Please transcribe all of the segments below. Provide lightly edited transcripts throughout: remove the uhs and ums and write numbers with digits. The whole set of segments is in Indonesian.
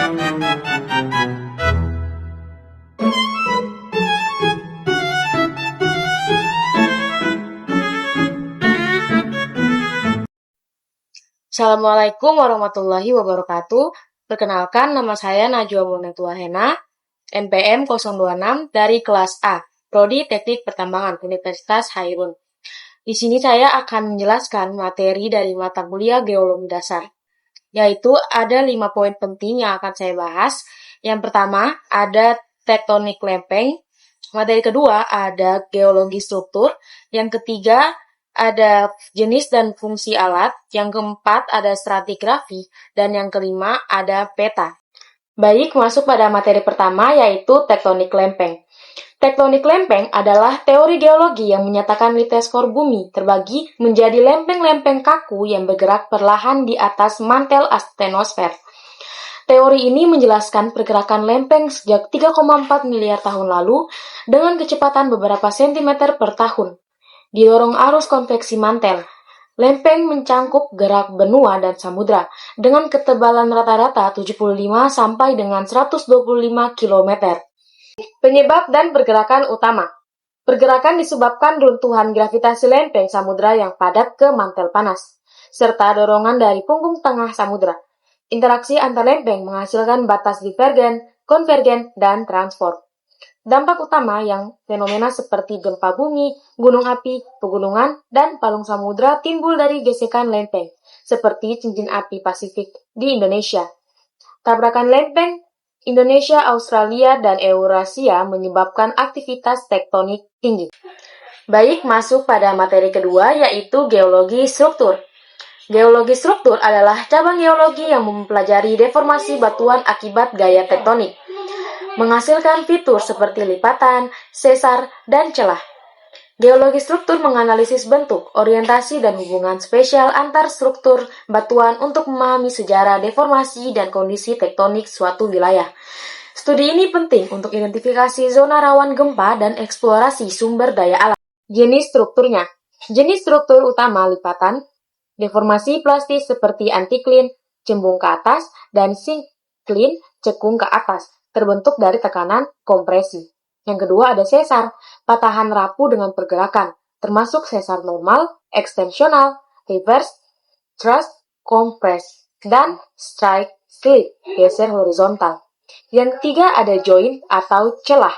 Assalamualaikum warahmatullahi wabarakatuh. Perkenalkan, nama saya Najwa Munatuahena, NPM 026 dari kelas A, Prodi Teknik Pertambangan Universitas Hairun. Di sini saya akan menjelaskan materi dari mata kuliah Geologi Dasar, yaitu ada 5 poin penting yang akan saya bahas. Yang pertama, ada tektonik lempeng. Materi kedua, ada geologi struktur. Yang ketiga, ada jenis dan fungsi alat. Yang keempat, ada stratigrafi. Dan yang kelima, ada peta. Baik, masuk pada materi pertama, yaitu tektonik lempeng. Tektonik lempeng adalah teori geologi yang menyatakan litosfer bumi terbagi menjadi lempeng-lempeng kaku yang bergerak perlahan di atas mantel astenosfer. Teori ini menjelaskan pergerakan lempeng sejak 3,4 miliar tahun lalu dengan kecepatan beberapa sentimeter per tahun. Didorong arus konveksi mantel, lempeng mencangkup gerak benua dan samudra dengan ketebalan rata-rata 75 sampai dengan 125 km. Penyebab dan pergerakan utama. Pergerakan disebabkan runtuhan gravitasi lempeng samudra yang padat ke mantel panas, serta dorongan dari punggung tengah samudra. Interaksi antar lempeng menghasilkan batas divergen, konvergen, dan transport. Dampak utama yang fenomena seperti gempa bumi, gunung api, pegunungan, dan palung samudra timbul dari gesekan lempeng, seperti cincin api Pasifik di Indonesia. Tabrakan lempeng Indonesia, Australia, dan Eurasia menyebabkan aktivitas tektonik tinggi. Baik, masuk pada materi kedua, yaitu geologi struktur. Geologi struktur adalah cabang geologi yang mempelajari deformasi batuan akibat gaya tektonik, menghasilkan fitur seperti lipatan, sesar, dan celah. Geologi struktur menganalisis bentuk, orientasi, dan hubungan spesial antar struktur batuan untuk memahami sejarah, deformasi, dan kondisi tektonik suatu wilayah. Studi ini penting untuk identifikasi zona rawan gempa dan eksplorasi sumber daya alam. Jenis strukturnya. Jenis struktur utama lipatan, deformasi plastis seperti antiklin, cembung ke atas, dan sinklin, cekung ke atas, terbentuk dari tekanan kompresi. Yang kedua ada sesar, patahan rapuh dengan pergerakan, termasuk sesar normal, ekstensional, reverse, thrust, compress, dan strike slip, geser horizontal. Yang ketiga ada joint atau celah,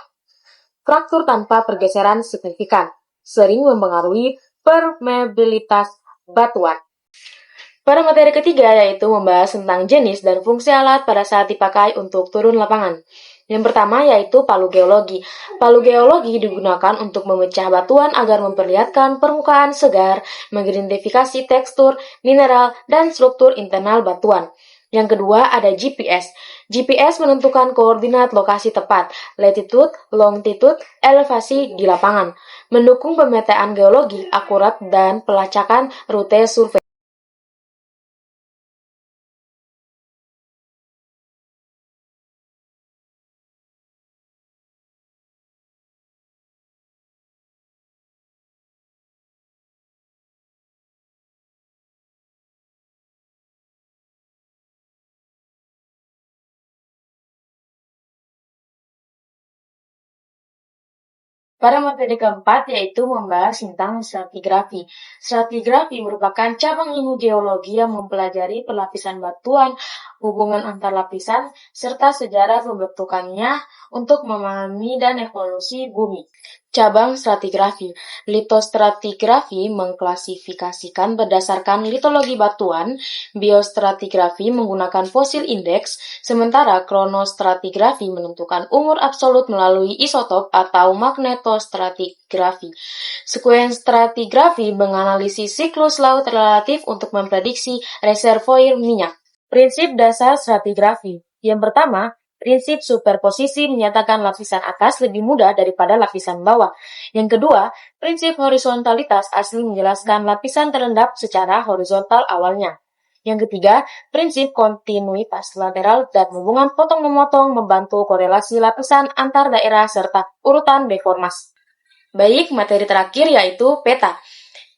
fraktur tanpa pergeseran signifikan, sering mempengaruhi permeabilitas batuan. Pada materi ketiga yaitu membahas tentang jenis dan fungsi alat pada saat dipakai untuk turun lapangan. Yang pertama yaitu palu geologi. Palu geologi digunakan untuk memecah batuan agar memperlihatkan permukaan segar, mengidentifikasi tekstur, mineral, dan struktur internal batuan. Yang kedua ada GPS. GPS menentukan koordinat lokasi tepat, latitude, longitude, elevasi di lapangan, mendukung pemetaan geologi akurat dan pelacakan rute survei. Pada materi keempat yaitu membahas tentang stratigrafi. Stratigrafi merupakan cabang ilmu geologi yang mempelajari pelapisan batuan, hubungan antar lapisan, serta sejarah pembentukannya untuk memahami dan evolusi bumi. Cabang stratigrafi. Litostratigrafi mengklasifikasikan berdasarkan litologi batuan, biostratigrafi menggunakan fosil indeks, sementara kronostratigrafi menentukan umur absolut melalui isotop atau magnetostratigrafi. Sekuenstratigrafi menganalisis siklus laut relatif untuk memprediksi reservoir minyak. Prinsip dasar stratigrafi. Yang pertama, prinsip superposisi menyatakan lapisan atas lebih mudah daripada lapisan bawah. Yang kedua, prinsip horizontalitas asli menjelaskan lapisan terendap secara horizontal awalnya. Yang ketiga, prinsip kontinuitas lateral dan hubungan potong-memotong membantu korelasi lapisan antar daerah serta urutan deformasi. Baik, materi terakhir yaitu peta.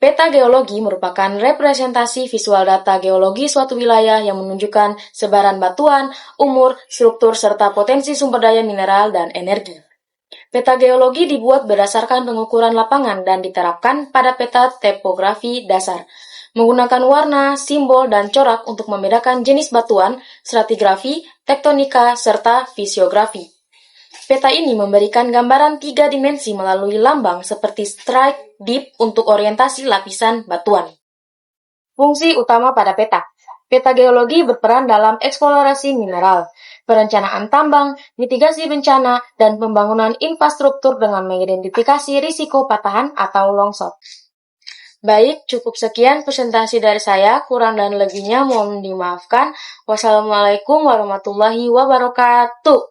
Peta geologi merupakan representasi visual data geologi suatu wilayah yang menunjukkan sebaran batuan, umur, struktur, serta potensi sumber daya mineral dan energi. Peta geologi dibuat berdasarkan pengukuran lapangan dan diterapkan pada peta topografi dasar, menggunakan warna, simbol, dan corak untuk membedakan jenis batuan, stratigrafi, tektonika, serta fisiografi. Peta ini memberikan gambaran 3 dimensi melalui lambang seperti strike, dip untuk orientasi lapisan batuan. Fungsi utama pada peta. Peta geologi berperan dalam eksplorasi mineral, perencanaan tambang, mitigasi bencana, dan pembangunan infrastruktur dengan mengidentifikasi risiko patahan atau longsor. Baik, cukup sekian presentasi dari saya, kurang dan lebihnya mohon dimaafkan. Wassalamualaikum warahmatullahi wabarakatuh.